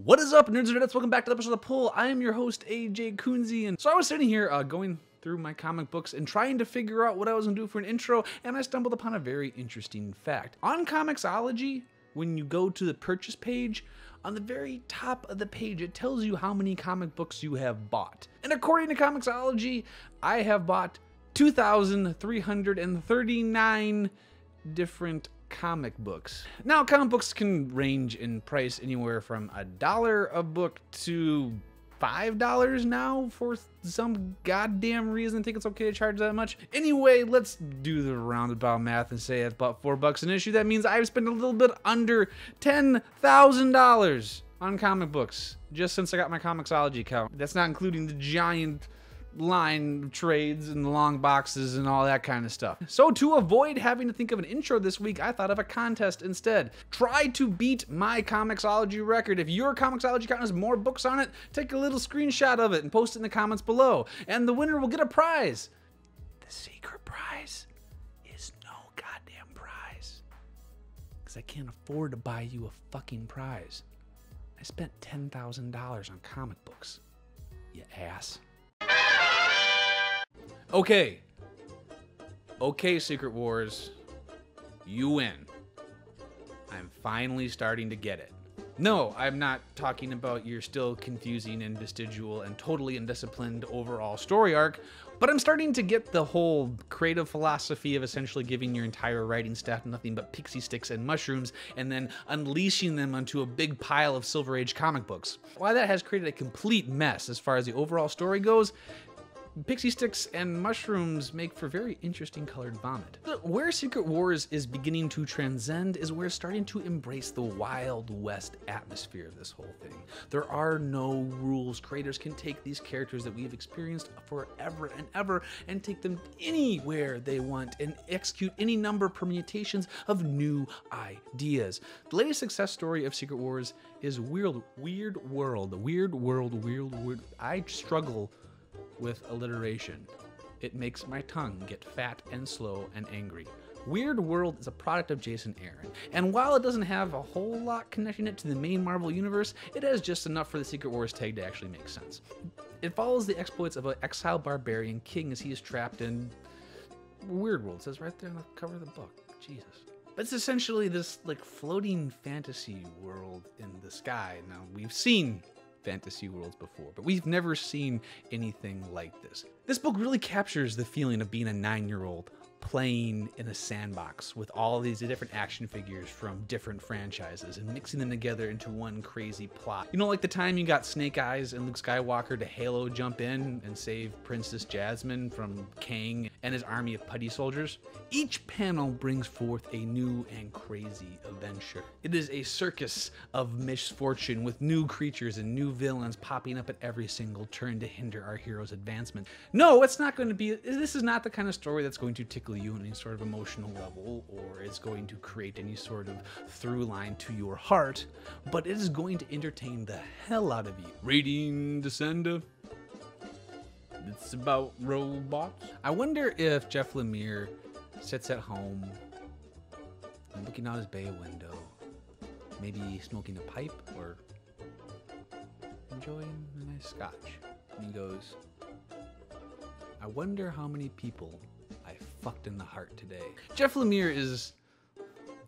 What is up, nerds and nerdettes? Welcome back to the episode of The Pull. I am your host, AJ Kunze, and so I was sitting here going through my comic books and trying to figure out what I was going to do for an intro, and I stumbled upon a very interesting fact. On Comixology, when you go to the purchase page, on the very top of the page, it tells you how many comic books you have bought. And according to Comixology, I have bought 2,339 different comic books. Now, comic books can range in price anywhere from $1 a book to $5 now for some goddamn reason. I think it's okay to charge that much. Anyway, let's do the roundabout math and say it's about $4 an issue. That means I've spent a little bit under $10,000 on comic books just since I got my Comixology account. That's not including the giant line trades and the long boxes and all that kind of stuff. So to avoid having to think of an intro this week, I thought of a contest instead. Try to beat my Comixology record. If your Comixology account has more books on it, take a little screenshot of it and post it in the comments below. And the winner will get a prize. The secret prize is no goddamn prize. Because I can't afford to buy you a fucking prize. I spent $10,000 on comic books, you ass. Okay, Secret Wars, you win. I'm finally starting to get it. No, I'm not talking about your still confusing and vestigial and totally undisciplined overall story arc, but I'm starting to get the whole creative philosophy of essentially giving your entire writing staff nothing but pixie sticks and mushrooms and then unleashing them onto a big pile of Silver Age comic books. While that has created a complete mess as far as the overall story goes, pixie sticks and mushrooms make for very interesting colored vomit. Where Secret Wars is beginning to transcend is where it's starting to embrace the Wild West atmosphere of this whole thing. There are no rules. Creators can take these characters that we've experienced forever and ever and take them anywhere they want and execute any number of permutations of new ideas. The latest success story of Secret Wars is Weirdworld. I struggle with alliteration. It makes my tongue get fat and slow and angry. Weirdworld is a product of Jason Aaron, and while it doesn't have a whole lot connecting it to the main Marvel universe, it has just enough for the Secret Wars tag to actually make sense. It follows the exploits of an exiled barbarian king as he is trapped in Weirdworld. It says right there on the cover of the book. Jesus. But it's essentially this like floating fantasy world in the sky. Now, we've seen fantasy worlds before, but we've never seen anything like this. This book really captures the feeling of being a 9-year-old playing in a sandbox with all these different action figures from different franchises and mixing them together into one crazy plot. You know, like the time you got Snake Eyes and Luke Skywalker to Halo jump in and save Princess Jasmine from Kang and his army of putty soldiers? Each panel brings forth a new and crazy adventure. It is a circus of misfortune with new creatures and new villains popping up at every single turn to hinder our hero's advancement. No, it's not going to be, this is not the kind of story that's going to tickle you on any sort of emotional level or is going to create any sort of through line to your heart, but it is going to entertain the hell out of you. Reading Descender. It's about robots. I wonder if Jeff Lemire sits at home and looking out his bay window, maybe smoking a pipe or enjoying a nice scotch. And he goes, I wonder how many people I fucked in the heart today. Jeff Lemire is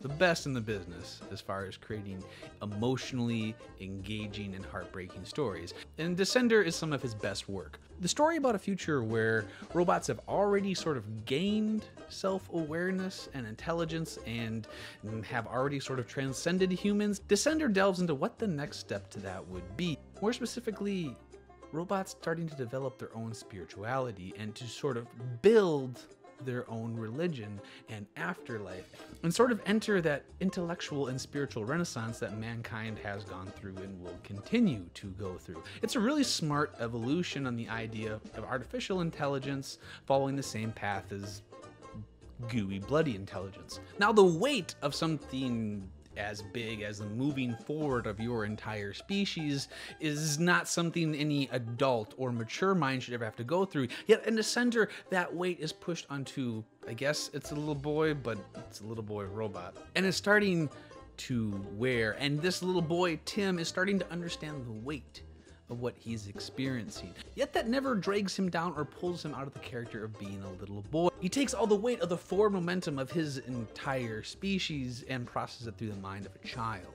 the best in the business as far as creating emotionally engaging and heartbreaking stories, and Descender is some of his best work. The story about a future where robots have already sort of gained self-awareness and intelligence and have already sort of transcended humans, Descender delves into what the next step to that would be. More specifically, robots starting to develop their own spirituality and to sort of build their own religion and afterlife and sort of enter that intellectual and spiritual renaissance that mankind has gone through and will continue to go through. It's a really smart evolution on the idea of artificial intelligence following the same path as gooey, bloody intelligence. Now, the weight of something as big as the moving forward of your entire species is not something any adult or mature mind should ever have to go through. Yet in the center, that weight is pushed onto, I guess it's a little boy, but it's a little boy robot. And it's starting to wear. And this little boy, Tim, is starting to understand the weight of what he's experiencing. Yet that never drags him down or pulls him out of the character of being a little boy. He takes all the weight of the forward momentum of his entire species and processes it through the mind of a child,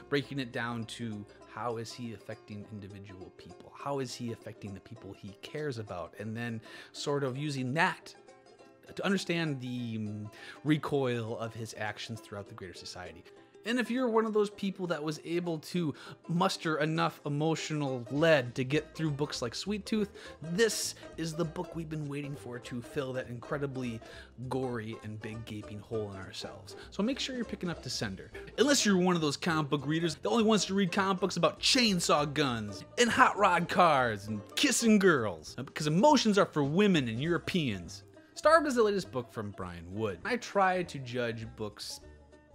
breaking it down to how is he affecting individual people? How is he affecting the people he cares about? And then sort of using that to understand the recoil of his actions throughout the greater society. And if you're one of those people that was able to muster enough emotional lead to get through books like Sweet Tooth, this is the book we've been waiting for to fill that incredibly gory and big gaping hole in ourselves. So make sure you're picking up Descender. Unless you're one of those comic book readers, the only ones to read comic books about chainsaw guns and hot rod cars and kissing girls, because emotions are for women and Europeans. Starved is the latest book from Brian Wood. I try to judge books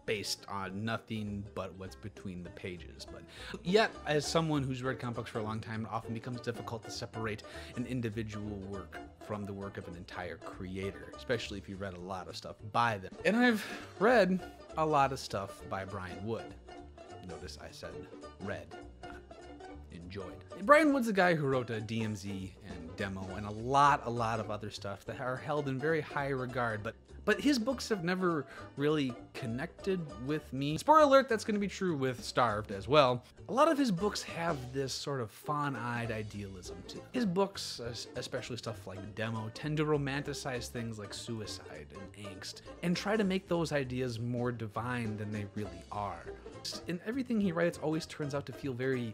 based on nothing but what's between the pages, but yet as someone who's read comic books for a long time, it often becomes difficult to separate an individual work from the work of an entire creator, especially if you read a lot of stuff by them. And I've read a lot of stuff by Brian Wood. Notice I said read, not enjoyed. Brian Wood's the guy who wrote a DMZ and Demo and a lot of other stuff that are held in very high regard, but his books have never really connected with me. Spoiler alert, that's going to be true with Starved as well. A lot of his books have this sort of fawn-eyed idealism to them. His books, especially stuff like Demo, tend to romanticize things like suicide and angst, and try to make those ideas more divine than they really are. And everything he writes always turns out to feel very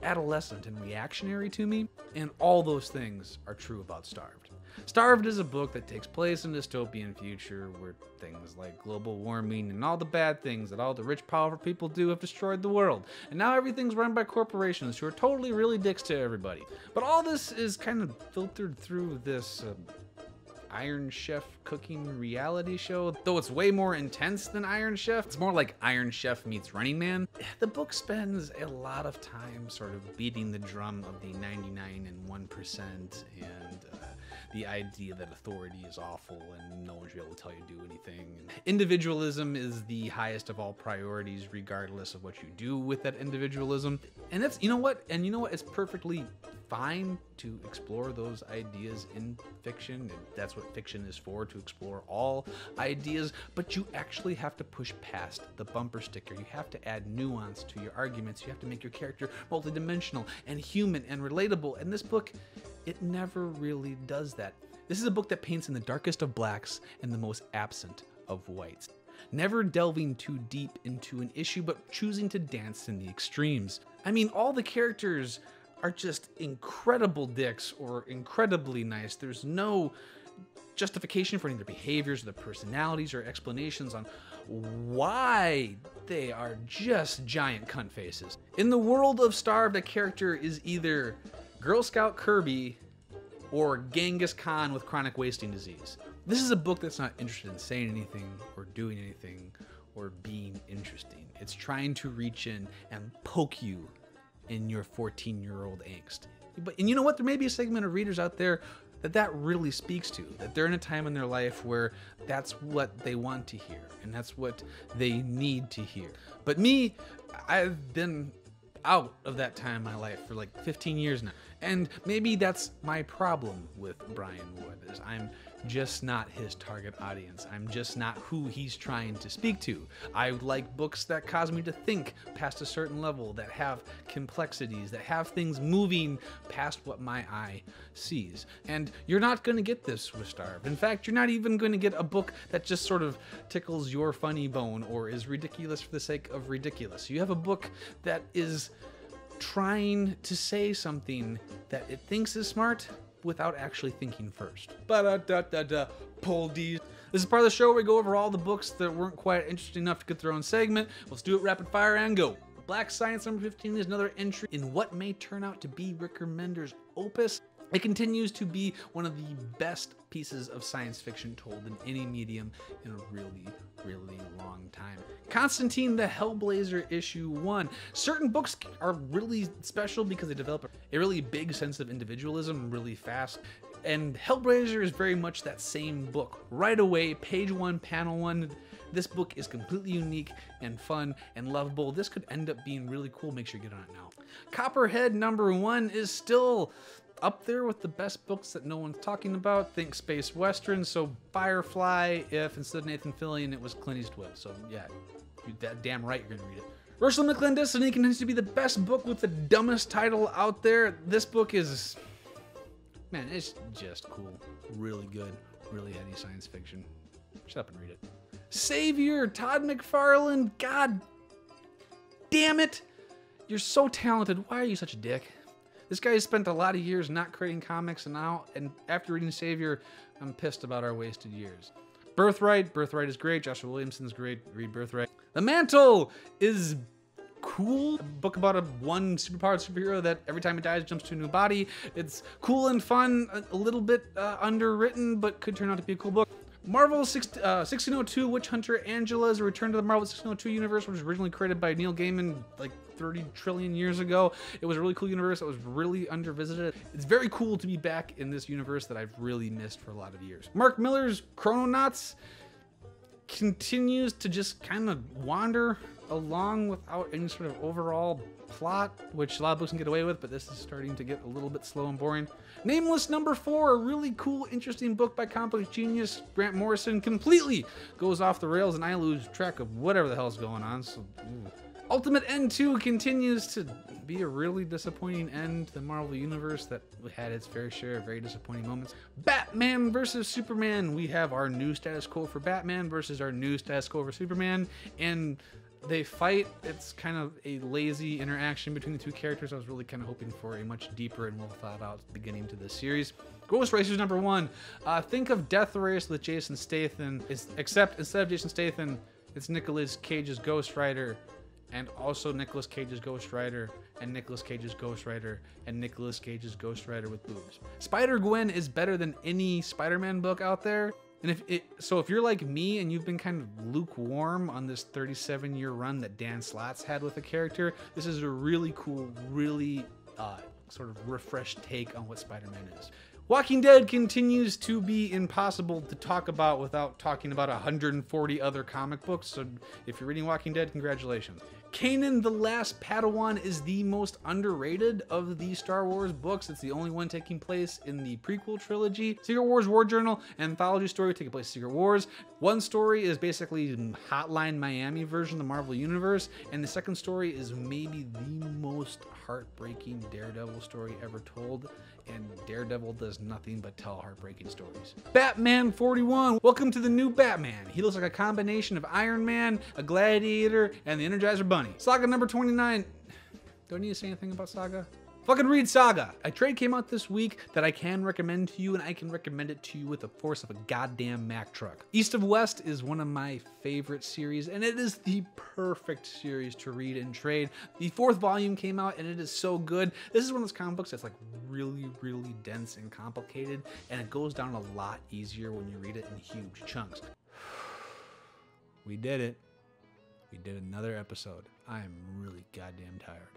adolescent and reactionary to me, and all those things are true about Starved. Starved is a book that takes place in a dystopian future where things like global warming and all the bad things that all the rich, powerful people do have destroyed the world. And now everything's run by corporations who are totally really dicks to everybody. But all this is kind of filtered through this Iron Chef cooking reality show, though it's way more intense than Iron Chef. It's more like Iron Chef meets Running Man. The book spends a lot of time sort of beating the drum of the 99 and 1% and the idea that authority is awful and no one should be able to tell you to do anything. Individualism is the highest of all priorities regardless of what you do with that individualism. And that's, you know what? And you know what? It's perfectly fine to explore those ideas in fiction. And that's what fiction is for, to explore all ideas. But you actually have to push past the bumper sticker. You have to add nuance to your arguments. You have to make your character multidimensional and human and relatable. And this book, it never really does that. This is a book that paints in the darkest of blacks and the most absent of whites. Never delving too deep into an issue, but choosing to dance in the extremes. I mean, all the characters are just incredible dicks or incredibly nice. There's no justification for any of their behaviors or their personalities or explanations on why they are just giant cunt faces. In the world of Starved, a character is either Girl Scout Kirby or Genghis Khan with chronic wasting disease. This is a book that's not interested in saying anything or doing anything or being interesting. It's trying to reach in and poke you in your 14-year-old angst. And you know what? There may be a segment of readers out there that really speaks to, that they're in a time in their life where that's what they want to hear and that's what they need to hear. But me, I've been out of that time in my life for like 15 years now. And maybe that's my problem with Brian Wood, is I'm just not his target audience. I'm just not who he's trying to speak to. I like books that cause me to think past a certain level, that have complexities, that have things moving past what my eye sees. And you're not going to get this with Starved. In fact, you're not even going to get a book that just sort of tickles your funny bone or is ridiculous for the sake of ridiculous. You have a book that is trying to say something that it thinks is smart without actually thinking first. Pull Deez. This is part of the show where we go over all the books that weren't quite interesting enough to get their own segment. Let's do it rapid fire and go. Black Science number 15 is another entry in what may turn out to be Rick Remender's opus. It continues to be one of the best pieces of science fiction told in any medium in a really long time. Constantine the Hellblazer issue 1. Certain books are really special because they develop a really big sense of individualism really fast. And Hellblazer is very much that same book. Right away, page 1, panel 1, This book is completely unique and fun and lovable. This could end up being really cool. Make sure you get on it now. Copperhead #1 is still up there with the best books that no one's talking about. Think space western. So Firefly, if instead of Nathan Fillion it was Clint Eastwood. So yeah, you're that damn right you're gonna read it. Roche, Clandestiny continues to be the best book with the dumbest title out there. This book is, man, it's just cool. Really good, really heady science fiction. Shut up and read it. Savior, Todd McFarlane, god damn it. You're so talented. Why are you such a dick? This guy has spent a lot of years not creating comics, and after reading Savior, I'm pissed about our wasted years. Birthright is great. Joshua Williamson's great. Read Birthright. The Mantle is cool. A book about one superpowered superhero that every time he dies jumps to a new body. It's cool and fun, a little bit underwritten, but could turn out to be a cool book. Marvel 1602 Witch Hunter Angela is a return to the Marvel 1602 universe, which was originally created by Neil Gaiman like 30 trillion years ago. It was a really cool universe that was really undervisited. It's very cool to be back in this universe that I've really missed for a lot of years. Mark Miller's Chrononaunts continues to just kind of wander along without any sort of overall plot, which a lot of books can get away with, but this is starting to get a little bit slow and boring. Nameless #4, a really cool, interesting book by comic book genius Grant Morrison, completely goes off the rails and I lose track of whatever the hell's going on. So, Ultimate End 2 continues to be a really disappointing end to the Marvel Universe that had its fair share of very disappointing moments. Batman vs. Superman. We have our new status quo for Batman versus our new status quo for Superman, and they fight. It's kind of a lazy interaction between the two characters. I was really kind of hoping for a much deeper and well thought out beginning to this series. Ghost Racers #1. Think of Death Race with Jason Statham, except instead of Jason Statham, it's Nicolas Cage's Ghost Rider, and also Nicolas Cage's Ghost Rider, and Nicolas Cage's Ghost Rider, and Nicolas Cage's Ghost Rider with boobs. Spider-Gwen is better than any Spider-Man book out there. And if you're like me and you've been kind of lukewarm on this 37-year run that Dan Slott's had with a character, this is a really cool, really sort of refreshed take on what Spider-Man is. Walking Dead continues to be impossible to talk about without talking about 140 other comic books, so if you're reading Walking Dead, congratulations. Kanan the Last Padawan is the most underrated of the Star Wars books. It's the only one taking place in the prequel trilogy. Secret Wars War Journal, anthology story taking place in Secret Wars. One story is basically Hotline Miami version of the Marvel Universe, and the second story is maybe the most heartbreaking Daredevil story ever told, and Daredevil does nothing but tell heartbreaking stories. Batman 41, welcome to the new Batman. He looks like a combination of Iron Man, a Gladiator, and the Energizer Bunny. Saga #29. Do I need to say anything about Saga? Fucking read Saga. A trade came out this week that I can recommend to you, and I can recommend it to you with the force of a goddamn Mack truck. East of West is one of my favorite series, and it is the perfect series to read and trade. The 4th volume came out, and it is so good. This is one of those comic books that's like really, really dense and complicated, and it goes down a lot easier when you read it in huge chunks. We did it. We did another episode. I am really goddamn tired.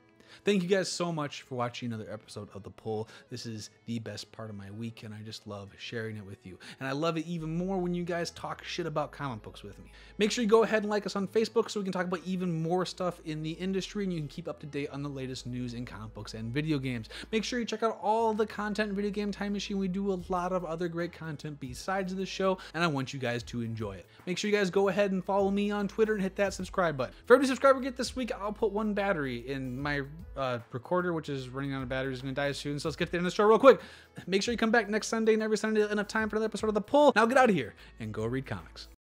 Thank you guys so much for watching another episode of The Pull. This is the best part of my week, and I just love sharing it with you. And I love it even more when you guys talk shit about comic books with me. Make sure you go ahead and like us on Facebook so we can talk about even more stuff in the industry, and you can keep up to date on the latest news in comic books and video games. Make sure you check out all the content in Video Game Time Machine. We do a lot of other great content besides this show, and I want you guys to enjoy it. Make sure you guys go ahead and follow me on Twitter and hit that subscribe button. For every subscriber we get this week, I'll put 1 battery in my recorder, which is running out of batteries, is going to die soon. So let's get to the end of the show real quick. Make sure you come back next Sunday and every Sunday enough time for another episode of The Pull. Now get out of here and go read comics.